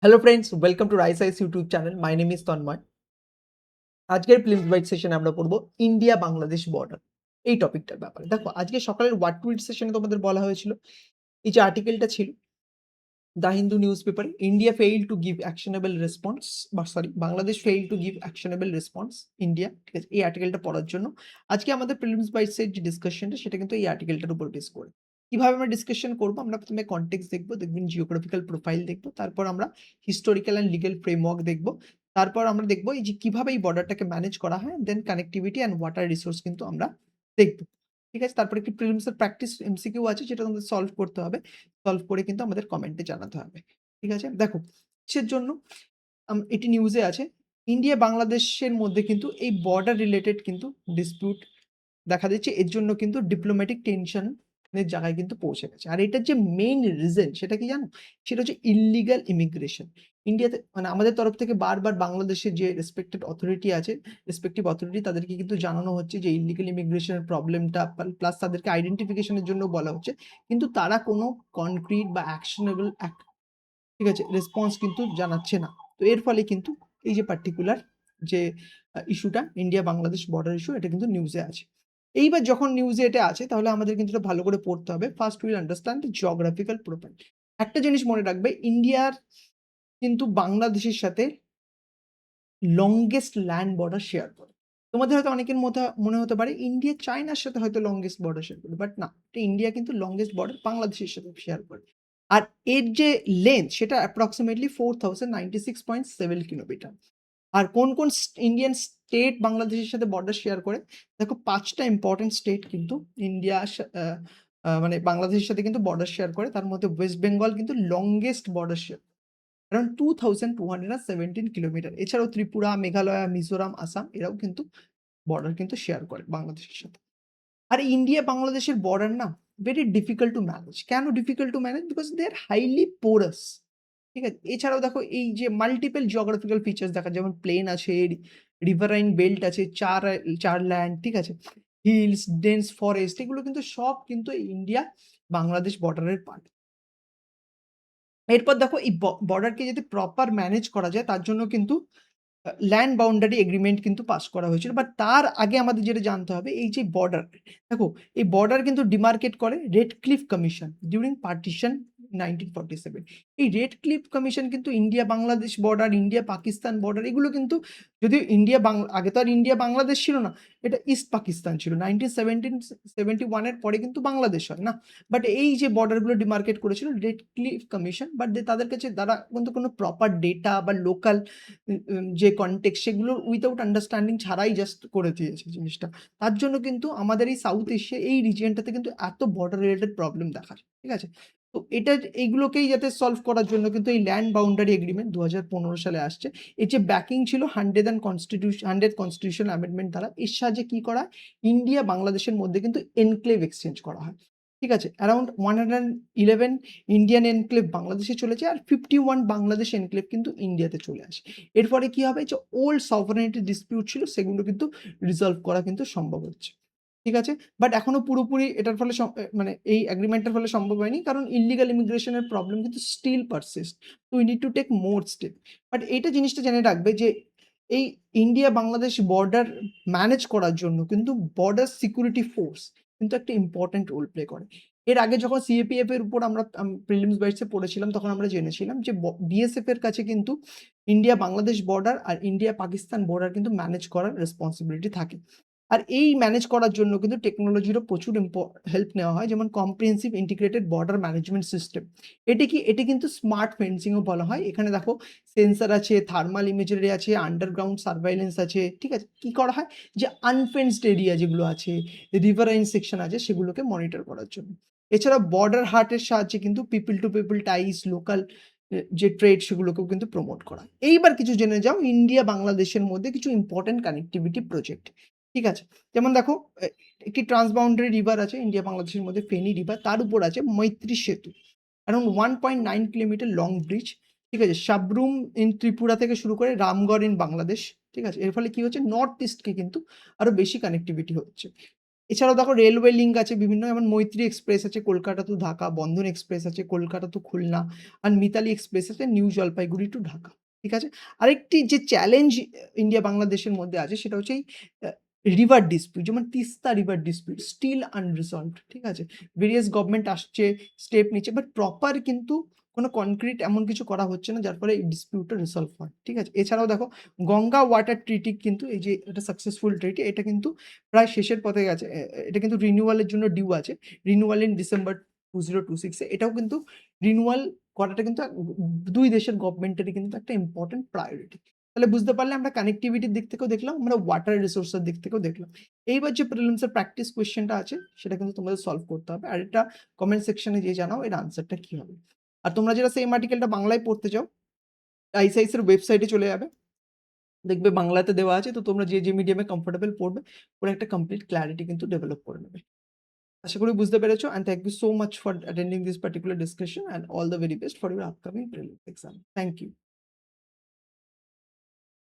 Hello friends, welcome to rice ice YouTube channel. My name is Tanmoy. আজকের prelims byte সেশনে আমরা পড়বো India Bangladesh border এই টপিকটার ব্যাপারে। দেখো, আজকে সকালের হোয়াট টুইট সেশনে তোমাদের বলা হয়েছিল, এই যে আর্টিকেলটা ছিল দ্য হিন্দু নিউজ পেপারে, India fail to give actionable response, বা sorry, Bangladesh fail to give actionable response India. ঠিক আছে, এই আর্টিকেলটা পড়ার জন্য আজকে আমাদের প্রিলিমস বাইটসের যে ডিসকাশনটা সেটা কিন্তু এই আর্টিকেলটার উপর বেস করে। কিভাবে আমরা ডিসকাশন করবো? আমরা প্রথমে কনটেক্সট দেখবো, দেখবেন জিওগ্রাফিক্যাল প্রোফাইল দেখবো, তারপর আমরা হিস্টোরিক্যাল অ্যান্ড লিগ্যাল ফ্রেমওয়ার্ক দেখবো, তারপর আমরা দেখবো এই যে কিভাবে এই বর্ডারটাকে ম্যানেজ করা হয়, দেন কানেক্টিভিটি অ্যান্ড ওয়াটার রিসোর্স কিন্তু আমরা দেখবো। ঠিক আছে, তারপরে একটি প্রিলিমসের প্র্যাকটিস এমসিকিউ আছে যেটা তোমাদের সলভ করতে হবে। সলভ করে কিন্তু আমাদের কমেন্টে জানাতে হবে। ঠিক আছে? দেখো, কিসের জন্য এটি নিউজে আছে, ইন্ডিয়া বাংলাদেশের মধ্যে কিন্তু এই বর্ডার রিলেটেড কিন্তু ডিসপিউট দেখা দিচ্ছে। এর জন্য কিন্তু ডিপ্লোম্যাটিক টেনশন এর জায়গায় কিন্তু পৌঁছে গেছে। আর এটার যে মেইন রিজন সেটা কি জানো? সেটা হচ্ছে ইল্লিগাল ইমিগ্রেশন। ইন্ডিয়াতে মানে আমাদের তরফ থেকে বারবার বাংলাদেশের যে রেসপেক্টেড অথরিটি আছে, রেসপেক্টিভ অথরিটি তাদেরকে কিন্তু জানানো হচ্ছে যে ইল্লিগাল ইমিগ্রেশনের প্রবলেমটা, প্লাস তাদেরকে আইডেন্টিফিকেশনের জন্য বলা হচ্ছে। কিন্তু তারা কোনো কনক্রিট বা অ্যাকশনেবল ঠিক আছে, রেসপন্স কিন্তু জানাচ্ছে না। তো এর ফলে কিন্তু এই যে পার্টিকুলার যে ইস্যুটা, ইন্ডিয়া বাংলাদেশ বর্ডার ইস্যু, এটা কিন্তু নিউজে আছে। এইবার যখন নিউজে এটা আছে তাহলে আমাদের কিন্তু এটা ভালো করে পড়তে হবে। First will understand the geographical profile. একটা জিনিস মনে রাখবে, ইন্ডিয়ার কিন্তু বাংলাদেশের সাথে লংগেস্ট ল্যান্ড বর্ডার শেয়ার করে। তোমাদের হয়তো অনেকের মনে হতে পারে ইন্ডিয়া চায়নার সাথে হয়তো লংগেস্ট বর্ডার শেয়ার করে, বাট না, এটা ইন্ডিয়া কিন্তু লংগেস্ট বর্ডার বাংলাদেশের সাথে শেয়ার করে। আর এর যে লেন্থ সেটা অ্যাপ্রক্সিমেটলি 4096.7 কিলোমিটার। আর কোন কোন ইন্ডিয়ান স্টেট বাংলাদেশের সাথে বর্ডার শেয়ার করে? দেখো, 5টা ইম্পর্টেন্ট স্টেট কিন্তু ইন্ডিয়া মানে বাংলাদেশের সাথে কিন্তু বর্ডার শেয়ার করে। তার মধ্যে ওয়েস্ট বেঙ্গল কিন্তু longest border share, around 2217 kilometre. এছাড়াও ত্রিপুরা, মেঘালয়, মিজোরাম, আসাম এরাও কিন্তু বর্ডার কিন্তু শেয়ার করে বাংলাদেশের সাথে। আর ইন্ডিয়া বাংলাদেশের বর্ডার না ভেরি ডিফিকাল্ট টু ম্যানেজ। কেন difficult to manage? Because they are highly porous. ঠিক আছে, এছাড়াও দেখো এই যে মাল্টিপল জিওগ্রাফিক্যাল ফিচার্স দেখা, যেমন প্লেন আছে, রিভারাইন বেল্ট আছে, চার ল্যান্ড, ঠিক আছে, হিলস, ডেন্স ফরেস্ট, এগুলো কিন্তু সব কিন্তু ইন্ডিয়া বাংলাদেশ বর্ডারের পার্ট। এরপর দেখো, এই বর্ডারকে যদি প্রপার ম্যানেজ করা যায় তার জন্য কিন্তু ল্যান্ড বাউন্ডারি এগ্রিমেন্ট কিন্তু পাস করা হয়েছিল। বাট তার আগে আমাদের যেটা জানতে হবে, এই যে বর্ডার, দেখো এই বর্ডার কিন্তু ডিমার্কেট করে red cliff commission during partition 1947। এই রেড ক্লিফ কমিশন কিন্তু India Bangladesh border, India Pakistan border, এগুলো কিন্তু যদিও ইন্ডিয়া আগে তো আর ইন্ডিয়া বাংলাদেশ ছিল না, এটা ইস্ট পাকিস্তান ছিল। 1971 এর পরে কিন্তু বাংলাদেশ হয় না। বাট এই যে বর্ডারগুলো ডিমার্কেট করেছিল রেড ক্লিফ কমিশন, বাট তাদের কাছে তারা কিন্তু কোনো প্রপার ডেটা বা লোকাল যে কনটেক্সট সেগুলোর উইথআউট আন্ডারস্ট্যান্ডিং ছাড়াই জাস্ট করে দিয়েছে জিনিসটা। তার জন্য কিন্তু আমাদের এই সাউথ এশিয়া এই রিজিয়নটাতে কিন্তু এত বর্ডার রিলেটেড প্রবলেম দেখা যায়। ঠিক আছে? তো এটা এইগুলোকেই যাতে সলভ করার জন্য কিন্তু এই ল্যান্ড বাউন্ডারি এগ্রিমেন্ট ২০১৫ সালে আসছে। এর যে ব্যাকিং ছিল 100 কনস্টিটিউশন অ্যামেন্ডমেন্ট দ্বারা, এর সাহায্যে কি করা হয়? ইন্ডিয়া বাংলাদেশের মধ্যে কিন্তু এনক্লেভ এক্সচেঞ্জ করা হয়। ঠিক আছে? অ্যারাউন্ড 111 ইন্ডিয়ান এনক্লেভ বাংলাদেশে চলেছে, আর 51 বাংলাদেশ এনক্লেভ কিন্তু ইন্ডিয়াতে চলে আসে। এর ফলে কি হবে? যে ওল্ড সভরেনিটি ডিসপিউট ছিল সেগুলো কিন্তু রিজলভ করা কিন্তু সম্ভব হচ্ছে। ঠিক আছে? বাট এখনো পুরোপুরি এটার ফলে মানে এই এগ্রিমেন্টের ফলে সম্ভব হয়নি। কারণ ইল্লিগাল ইমিগ্রেশন এর প্রবলেম কিন্তু still persist. So we need to take more step. But এইটা জিনিসটা জেনে রাখবে যে এই ইন্ডিয়া বাংলাদেশ বর্ডার ম্যানেজ করার জন্য কিন্তু বর্ডার সিকিউরিটি ফোর্স কিন্তু একটা ইম্পোর্টেন্ট রোল প্লে করে। এর আগে যখন সিএপিএফ এর উপর আমরা প্রিলিমস বাইটসে পড়েছিলাম তখন আমরা জেনেছিলাম যে বিএসএফ এর কাছে কিন্তু ইন্ডিয়া বাংলাদেশ বর্ডার আর ইন্ডিয়া পাকিস্তান বর্ডার কিন্তু ম্যানেজ করার রেসপন্সিবিলিটি থাকে। আর এই ম্যানেজ করার জন্য কিন্তু টেকনোলজিরও প্রচুর হেল্প নেওয়া হয়, যেমন comprehensive integrated border management system. এটি কিন্তু স্মার্ট ফেন্সিংও বলা হয়। এখানে দেখো সেন্সর আছে, থার্মাল ইমেজারি আছে, আন্ডারগ্রাউন্ড সার্ভাইলেন্স আছে। ঠিক আছে, কি করা হয়? যে আনফেন্সড এরিয়া যেগুলো আছে, রিভারাইন সেকশন আছে, সেগুলোকে মনিটর করার জন্য। এছাড়া বর্ডার হার্টের সাহায্যে কিন্তু people to people ties, local যে ট্রেড সেগুলোকেও কিন্তু প্রমোট করা। এইবার কিছু জেনে যাও ইন্ডিয়া বাংলাদেশের মধ্যে কিছু ইম্পর্টেন্ট কানেক্টিভিটি প্রজেক্ট। ঠিক আছে, যেমন দেখো একটি ট্রান্সবাউন্ডারি রিভার আছে ইন্ডিয়া বাংলাদেশের মধ্যে, ফেনী রিভার, তার উপর আছে মৈত্রী সেতু, অ্যারাউন্ড 1.9 কিলোমিটার লং ব্রিজ। ঠিক আছে, সাবরুম ইন ত্রিপুরা থেকে শুরু করে রামগড় ইন বাংলাদেশ। ঠিক আছে, এর ফলে কি হচ্ছে? নর্থ ইস্টকে কিন্তু আরো বেশি কানেক্টিভিটি হচ্ছে। এছাড়াও দেখো রেলওয়ে লিঙ্ক আছে বিভিন্ন, যেমন মৈত্রী এক্সপ্রেস আছে কলকাতা টু ঢাকা, বন্ধন এক্সপ্রেস আছে কলকাতা টু খুলনা, আর মিতালি এক্সপ্রেস আছে নিউ জলপাইগুড়ি টু ঢাকা। ঠিক আছে? আরেকটি যে চ্যালেঞ্জ ইন্ডিয়া বাংলাদেশের মধ্যে আছে সেটা হচ্ছে এই রিভার ডিসপিউট, যেমন Teesta river dispute still unresolved. ঠিক আছে? ভেরিয়াস গভর্নমেন্ট আসছে, স্টেপ নিচ্ছে, বাট প্রপার কিন্তু কোনো কনক্রিট এমন কিছু করা হচ্ছে না যার ফলে এই ডিসপিউটটা রিসলভ হয়। ঠিক আছে? এছাড়াও দেখো গঙ্গা ওয়াটার ট্রিটি কিন্তু এই যে এটা সাকসেসফুল ট্রিটি, এটা কিন্তু প্রায় শেষের পথে গেছে। এটা কিন্তু রিনিউয়ালের জন্য ডিউ আছে। রিনিউয়াল ইন ডিসেম্বর 2026 এ। এটাও কিন্তু রিনিউয়াল করাটা কিন্তু ২ দেশের গভর্নমেন্টেরই কিন্তু একটা ইম্পোর্টেন্ট প্রায়োরিটি। তাহলে বুঝতে পারলে আমরা কানেক্টিভিটির দিক থেকেও দেখলাম, আমরা ওয়াটার রিসোর্স এর দিক থেকেও দেখলাম। এইবার যে প্রিলিমস এর প্র্যাকটিস কোয়েশ্চেনটা আছে সেটা কিন্তু তোমাদের সলভ করতে হবে। আর এটা কমেন্ট সেকশনে যেয়ে জানাও এর আনসারটা কি হবে। আর তোমরা যারা সেম আর্টিকেলটা বাংলায় পড়তে চাও, আইসিআইসি এর ওয়েবসাইটে চলে যাবে। দেখবে বাংলাতে দেওয়া আছে, তো তোমরা যে মিডিয়ামে কমফোর্টেবল পড়বে, পড়ে একটা কমপ্লিট ক্লারিটি কিন্তু ডেভেলপ করে নেবে। আশা করি বুঝতে পেরেছো, and thank you so much for attending this particular discussion and all the very best for your upcoming prelims exam. Thank you.